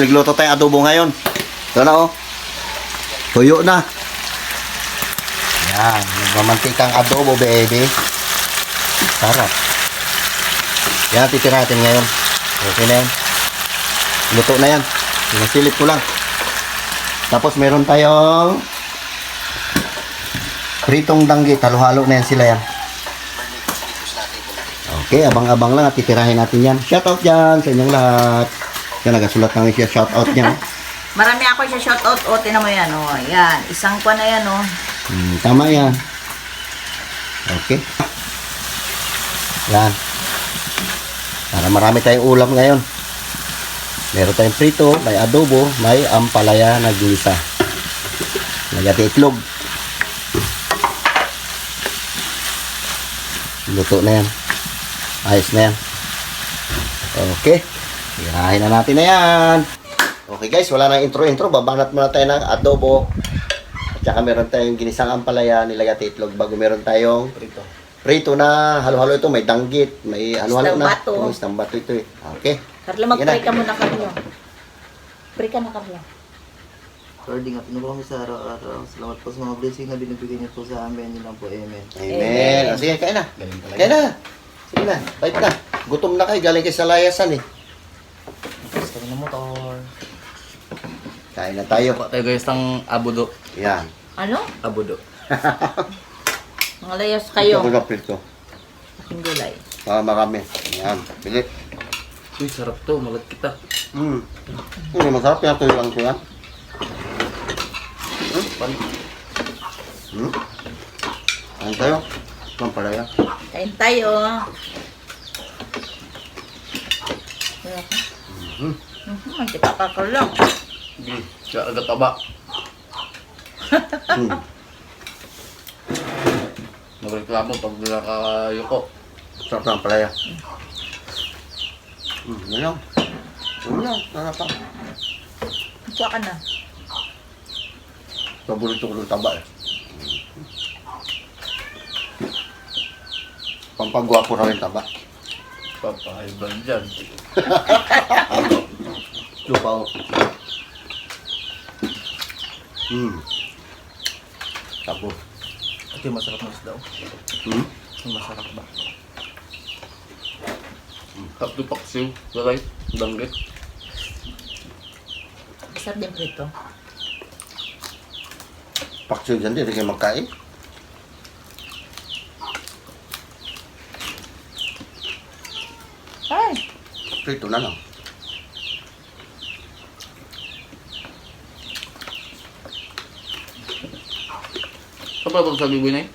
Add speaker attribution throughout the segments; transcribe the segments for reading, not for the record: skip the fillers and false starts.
Speaker 1: Nagluto tayong adobo ngayon. Ito na oh. Tuyo na. Yan. Nagmamantikang adobo, baby. Sarap. Yan, titira natin ngayon. Okay na yan. Luto na yan. Sinasilip ko lang. Tapos meron tayong pritong danggit. Halo-halo na yan sila yan. Okay, abang-abang lang at titirahin natin yan. Shoutout dyan sa inyong lahat. Yan, nagasulat namin siya shoutout niya.
Speaker 2: Marami ako siya shoutout. O, tinan mo yan. O, yan. Isang pa na yan, o.
Speaker 1: Tama yan. Okay. Yan. Para marami tayong ulam ngayon. Meron tayong prito, may adobo, may ampalaya na gisa. Nagati itlog. Luto na yan. Ayos na yan. Okay. Hirahin na natin na yan. Okay guys, wala na intro-intro. Babanat muna tayo ng adobo. At saka meron tayong ginisang ampalaya, nilagati itlog bago meron tayong prito na halo-halo ito. May danggit, may halo-halo na. Isang bato ito eh. Okay.
Speaker 2: Carlo, mag-pray ka muna, Carlo. Pray ka na, Carlo.
Speaker 3: Lord, ingat mo kami sa araw-araw. Salamat po sa mga blessing na binibigay niyo po sa amin. Yun lang po, amen.
Speaker 1: Amen. O, sige, kain na. Kain na. Sige na, bait na. Gutom na kayo, galing kayo sa layasan eh.
Speaker 3: Tapos kami ng motor.
Speaker 1: Kain na tayo.
Speaker 3: Pa tayo guys ng abudo.
Speaker 1: Yan.
Speaker 2: Ano?
Speaker 3: Abudo.
Speaker 2: Mga layas kayo.
Speaker 1: Ito ko prito.
Speaker 2: Aking gulay.
Speaker 1: Marami. Yan. Bilit.
Speaker 3: Uy, sarap to. Malat kita.
Speaker 1: Hindi, masarap yan. Tuyo lang ito yan. Kain tayo. Ang palaya.
Speaker 2: Kain tayo. Mantika ka, Carlo.
Speaker 3: Siya agad taba. Nagreklamo pag nakayuko.
Speaker 1: Sarap ng palaya. Yan lang. Yan lang. Sarap pa.
Speaker 2: Ito ka na.
Speaker 1: Paborito ko ng taba eh. Pampagwapo na rin taba.
Speaker 3: Papaiban dyan.
Speaker 1: Lupa ko. Tabo.
Speaker 3: Ito yung masarap na isda. Yung masarap ba? Tapos paksiw. Galay. Danggit.
Speaker 2: Masarap din prito.
Speaker 1: Paksiw dyan din, hindi kayo magkain.
Speaker 2: Ay!
Speaker 1: Prito na lang.
Speaker 3: Saan pala ito sa biboy na yun?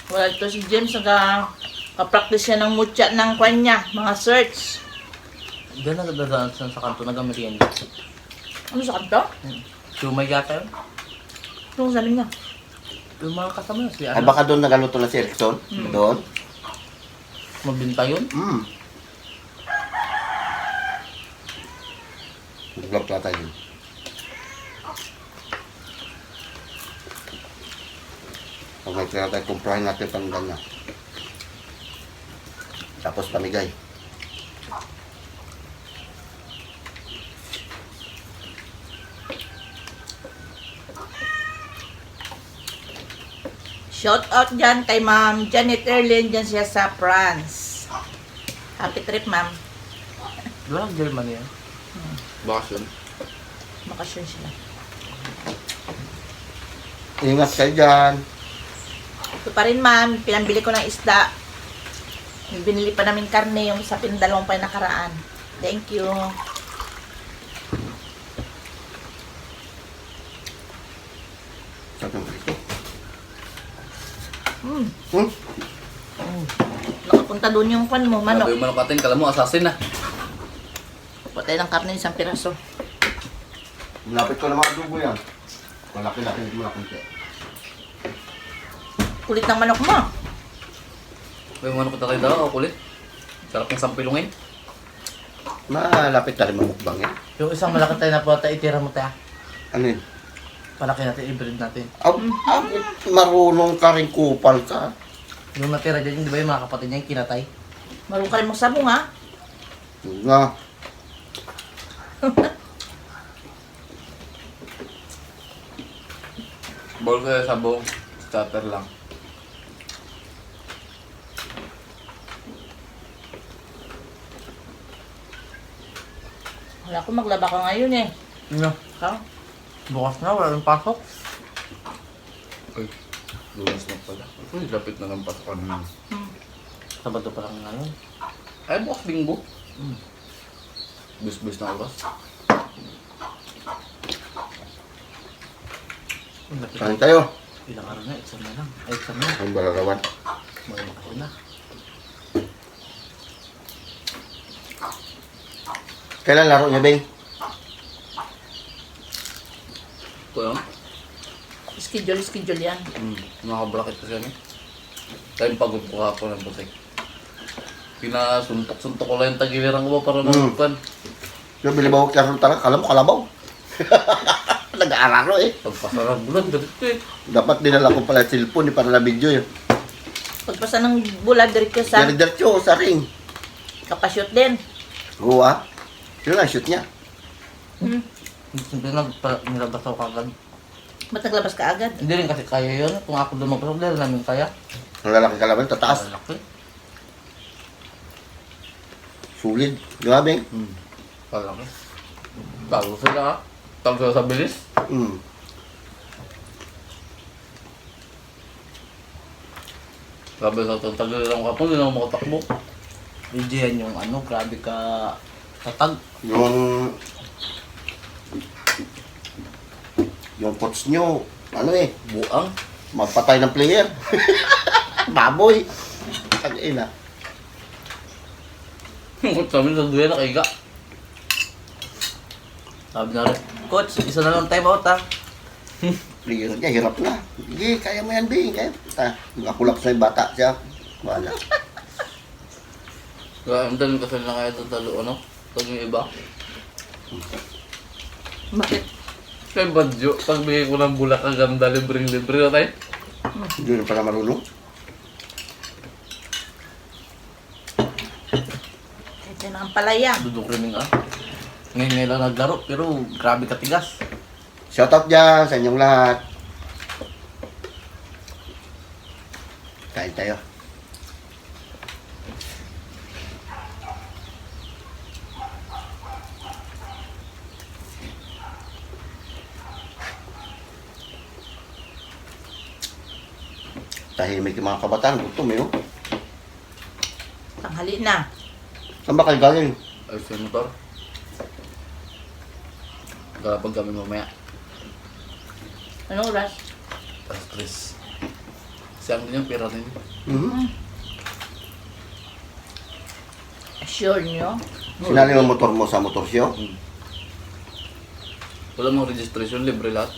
Speaker 2: Wala ito si James. Naka-practice siya ng mutya ng kanya. Mga search.
Speaker 3: Diyan na dadaan sa kanto na gamitin.
Speaker 2: Ano sa kanto?
Speaker 3: Sumay yata yun.
Speaker 2: Anong sabi niya?
Speaker 3: Yung mga kasama yun. Si
Speaker 1: Ay baka doon nagaluto na si Erickson. Doon.
Speaker 3: Mabinta yun.
Speaker 1: Vlog na tayo. Pag may kaya tayo, kumprahin natin panggang na. Tapos pamigay.
Speaker 2: Shout out dyan kay Ma'am Janet Erlin. Dyan siya sa France. Happy trip, Ma'am.
Speaker 3: Wala ang Germany yan. Bakasyon.
Speaker 2: Bakasyon sila.
Speaker 1: Ingat kayo dyan.
Speaker 2: Ito pa rin, Ma'am. Pinambili ko ng isda. May binili pa namin karne yung sa pinadalawang pa yung nakaraan. Thank you.
Speaker 1: Sarap ng prito.
Speaker 2: Nakapunta doon yung pan mo,
Speaker 3: Sabi
Speaker 2: manok.
Speaker 3: yung manok natin, kala mo assassin na.
Speaker 2: Patay ng karne isang piraso.
Speaker 1: Malapit ko na mga adobo yan. Malaki-laki hindi mo na kunti.
Speaker 2: Kulit ng manok mo.
Speaker 3: Yung manok natin daw, kulit. Sarap ng sampilungin.
Speaker 1: Malapit na rin mamukbang yan.
Speaker 3: Yung isang malaki tayo na po, itira mo tayo.
Speaker 1: Ano yun?
Speaker 3: Palaki natin, i-breed natin.
Speaker 1: Marunong ka rin kupal ka.
Speaker 3: Yung natira dyan, di ba yung mga kapatid niya yung kinatay?
Speaker 2: Marunong ka rin magsabong, ha?
Speaker 1: Nga.
Speaker 4: Ball kaya sabong. Starter lang.
Speaker 2: Wala ko maglaba ka ngayon eh.
Speaker 3: Ano?
Speaker 2: Ikaw?
Speaker 3: Bukas na, wala nang pasok.
Speaker 4: Ay, lunas na pala. Uy, lapit na ng pasokan na.
Speaker 3: Sabado pa lang ngayon.
Speaker 4: Ay, bukas linggo. Bus-bus na oras.
Speaker 1: Kain tayo.
Speaker 3: Ilang araw na, exam na lang. Ay, exam na.
Speaker 1: Ang balarawan.
Speaker 3: Mga makasya na.
Speaker 1: Kailan laro niya, Bing?
Speaker 4: Ito yun.
Speaker 2: Schedule yan.
Speaker 4: Nakabracket kasi yan eh. Time pagod ko hapon ng putik. Pinasuntok-suntok ko lang yung tagiliran ko para mabukan.
Speaker 1: Yung bilibaw ka talaga, kala mo kalabaw. Nag-aalaro eh.
Speaker 4: Pagpasarang bulan, ganito eh.
Speaker 1: Dapat dinala ko pala cellphone para na video yun.
Speaker 2: Pagpasa ng bulan, diretso sa
Speaker 1: Diretso sa ring.
Speaker 2: kapashoot din.
Speaker 1: Guwa. Yun lang, shoot niya.
Speaker 3: Siyempre nilabas ako kagad.
Speaker 2: Ba't naglabas ka agad?
Speaker 3: Hindi rin kasi kaya yun. Kung ako lumabas, hindi rin namin kaya.
Speaker 1: Ang lalaki kalaban, tataas.
Speaker 3: Malaki.
Speaker 1: Sulit. Di ba, Bing?
Speaker 4: Palaki. Tago sila ha. Tago sila sa bilis.
Speaker 1: Hmm.
Speaker 4: Sabi sa itong tagiliran ko hapon, hindi na ako makatakbo.
Speaker 3: Medyo yan yung ano, grabe ka tatag.
Speaker 1: Yung coach nyo, ano eh,
Speaker 4: Buang.
Speaker 1: magpatay ng player. Baboy. Tag-ina.
Speaker 4: Sabi sa duya na kaiga.
Speaker 3: Sabi na rin, Coach, isa na lang time out ha.
Speaker 1: Player niya, hirap na. Sige, kaya mo yan, Bing. Kaya, nakakulap sa yung bata siya. Wala.
Speaker 4: Kaya ang daling kasi na kaya tatalo, ano? Pag yung iba.
Speaker 2: Bakit?
Speaker 4: Kaya badyo, pagbigay ko ng bulak ang ganda, libreng-libre na tayo.
Speaker 1: Hindi na pala marunong.
Speaker 2: Ito na ang palaya.
Speaker 3: Dudok rin nga. Ngayon lang naglaro, pero grabe katigas.
Speaker 1: Shoutout dyan sa inyong lahat. Kain tayo. Tahimik yung mga kabataan. Gutom eh. Oh.
Speaker 2: Tanghali na.
Speaker 1: Saan ba kayo galing?
Speaker 4: Ay, sa motor. Galapag kami mamaya.
Speaker 2: Anong oras?
Speaker 4: Tapos Chris. Siyang din yung pera rin.
Speaker 1: Mhm.
Speaker 2: Sure nyo?
Speaker 1: Sinali yung motor mo sa motor show?
Speaker 4: Wala mong registration, libre lahat.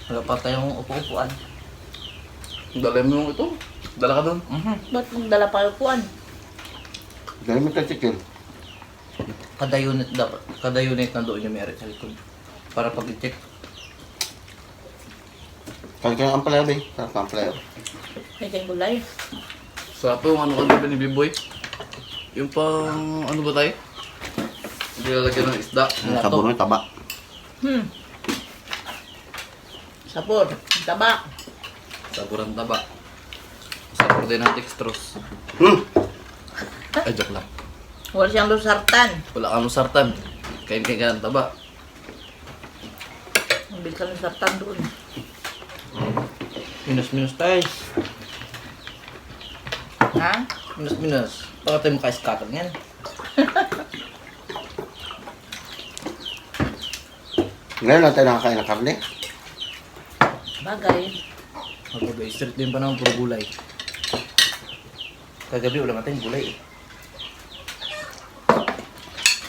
Speaker 3: Wala pa tayong upo-upuan.
Speaker 4: Dala mo yung ito. Dala ka doon.
Speaker 2: Ba't magdala pa yung puwan?
Speaker 1: Dahil may tricycle.
Speaker 3: Kada unit na doon yung meron sa likod. Para pag-check.
Speaker 1: Kaya kaya ang player, Bing. Sarap ang player.
Speaker 2: May kayong gulay.
Speaker 4: Sa ito, ano ka ni Biboy? Yung pang, ano ba tayo? Hindi lalagyan ng isda.
Speaker 1: Sabon ng taba.
Speaker 2: Sabor. Tabak.
Speaker 4: Sabor ang taba. Sabor din ang dextrose. Ay, joke lang.
Speaker 2: Wala siyang lusartan.
Speaker 4: Wala kang sartan. Kain-kain ka ng taba.
Speaker 2: Mabil ka lusartan doon.
Speaker 3: Minus-minus tayo.
Speaker 2: Ha?
Speaker 3: Minus-minus. Baka tayo maka-scatter yan.
Speaker 1: Ngayon lang tayo nakakain ng karne.
Speaker 2: Bagay.
Speaker 3: Magpapay. Street din pa naman puro gulay. Kagabi wala natin gulay eh.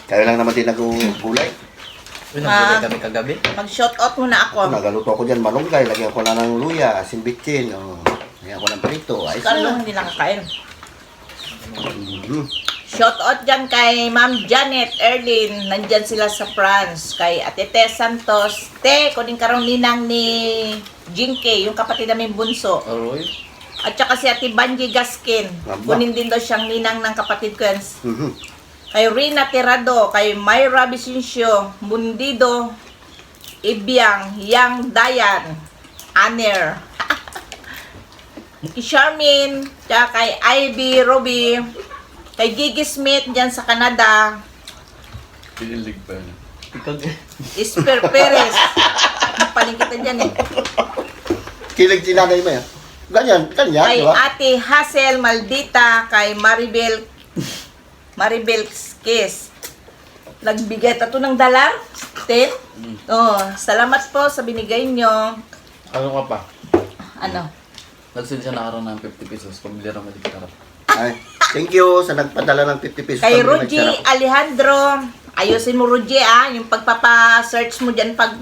Speaker 1: Kaya lang naman din nag-gulay.
Speaker 3: Uy, naggulay kami kagabi.
Speaker 2: Mag-shout out muna ako.
Speaker 1: Nagaluto ako dyan malunggay. Lagyan ko na ng luya, simbitsin. Oh. Lagyan ko ng prito. Ayos
Speaker 2: Carlo
Speaker 1: na.
Speaker 2: hindi nakakain.
Speaker 1: Mhm.
Speaker 2: Shout out dyan kay Ma'am Janet Erlin. Nandyan sila sa France. Kay Ate Tess Santos. Te, kunin ka raw ninang ni Jinke, yung kapatid namin bunso.
Speaker 4: Aroy.
Speaker 2: At saka si Ate Banji Gaskin.
Speaker 1: Aba.
Speaker 2: Kunin din daw siyang ninang ng kapatid ko yan.
Speaker 1: Mhm.
Speaker 2: kay Rina Tirado, kay Myra Vicencio, Mundido, Ibiang, Yang Dayan, Aner, kay Charmin, tsaka kay Ivy Ruby, kay Gigi Smith dyan sa Canada,
Speaker 4: Pinilig pa yun.
Speaker 2: Isper Perez, paling kita dyan eh.
Speaker 1: Kilig si nanay mo yan. Ganyan, ganyan,
Speaker 2: Kay
Speaker 1: di ba?
Speaker 2: Ate Hazel Maldita, kay Maribel Kiss. Nagbigay tato ng $10. Oh, salamat po sa binigay nyo.
Speaker 4: Ano ka pa?
Speaker 2: Ano?
Speaker 4: Nagsin siya na araw ng 50 pesos. Pabili ng maliit karap.
Speaker 1: Ay, thank you sa nagpadala ng 50 pesos.
Speaker 2: Kay
Speaker 1: Pambili ng
Speaker 2: Ruji
Speaker 1: sarap.
Speaker 2: Alejandro, ayusin mo Ruji yung pagpapa-search mo dyan pag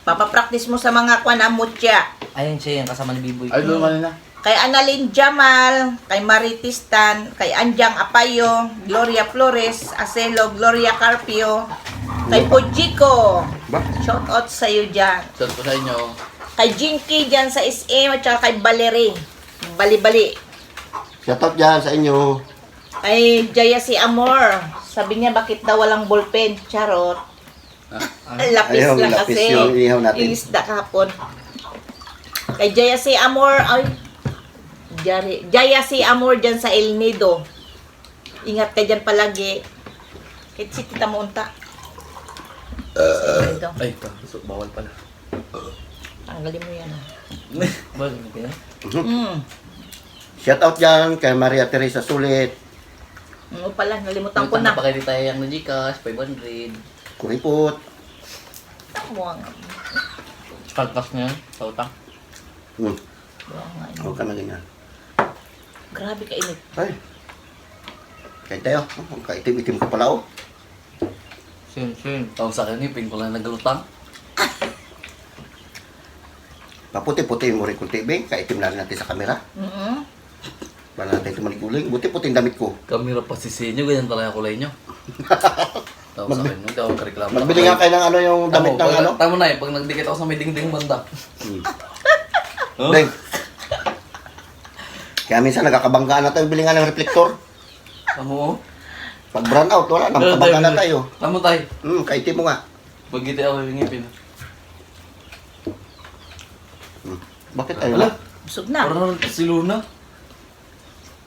Speaker 2: papapractice mo sa mga mutya.
Speaker 3: Ayun siya yung kasama ni Biboy.
Speaker 4: Ay, doon kanina.
Speaker 2: Kay Annalyn Jamal, kay Maritistan, kay Anjang Apayo, Gloria Flores, Acelo, Gloria Carpio, kay Pujiko.
Speaker 1: Ba?
Speaker 2: Shout out sa iyo dyan.
Speaker 4: Shout po sa inyo.
Speaker 2: Kay Jinky dyan sa SM at saka kay Valerie. Bali-bali.
Speaker 1: Shoutout dyan sa inyo.
Speaker 2: Kay Jaya si Amor. Sabi niya bakit daw walang ballpen? Charot. Lapis
Speaker 1: Ayaw,
Speaker 2: lang
Speaker 1: lapis
Speaker 2: kasi.
Speaker 1: yung inihaw natin.
Speaker 2: Yung isda kahapon. Kay Jaya si Amor. Ay. Jaya si Amor dyan sa El Nido. Ingat ka dyan palagi. Kahit si Tita Monta. Ito.
Speaker 4: Ay, bawal pala.
Speaker 2: Tanggalin mo yan.
Speaker 3: Bagay na kaya?
Speaker 1: Shoutout dyan kay Maria Teresa Sulit.
Speaker 2: Ano pala, nalimutan ko na.
Speaker 3: pa kayo tayo yung Gcash, 500.
Speaker 1: Kuripot.
Speaker 2: Buwang.
Speaker 3: Kalpas na yun, sa utang.
Speaker 2: Buwang.
Speaker 1: Huwag ka na ganyan.
Speaker 2: Grabe ka init.
Speaker 1: Ay. Kahit tayo. Kaitim-itim ka pala, oh.
Speaker 3: Sin.
Speaker 4: Tawag sa akin, ping ko lang nagalutang.
Speaker 1: Paputi-puti mo rin kung TV. Kaitim na rin natin sa kamera. Wala natin ito maliguling. Buti puti yung damit ko.
Speaker 4: Kamera pa si Senyo, ganyan talaga kulay nyo. Tawag sa akin, hindi ako kareklamo.
Speaker 1: Magbili nga kayo ng ano yung damit ng ano.
Speaker 4: Tama na eh, pag nagdikit ako sa may dingding banda.
Speaker 1: Deng. Kaya minsan nagkakabanggaan na tayo. Bili nga ng reflektor.
Speaker 4: Tama mo?
Speaker 1: Pag brown out, wala. Nakakabanggaan na tayo.
Speaker 4: Tama tayo.
Speaker 1: Kaitim mo nga.
Speaker 4: Pagkiti ako yung ngipin.
Speaker 1: Bakit tayo?
Speaker 4: Wala.
Speaker 2: Busog na.
Speaker 4: Parang si Luna.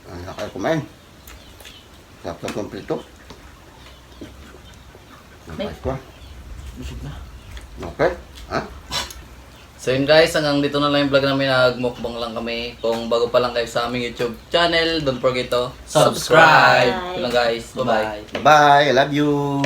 Speaker 1: Ay, nakayo kumain. Sarap ng kompleto.
Speaker 2: May-
Speaker 4: Busog na.
Speaker 1: Okay. Ha?
Speaker 4: So yun guys, hanggang dito na lang yung vlog namin. Nagmukbang lang kami. Kung bago pa lang kayo sa aming YouTube channel, don't forget to
Speaker 3: Subscribe.
Speaker 4: Yun lang guys. Bye-bye.
Speaker 1: Bye-bye. I love you.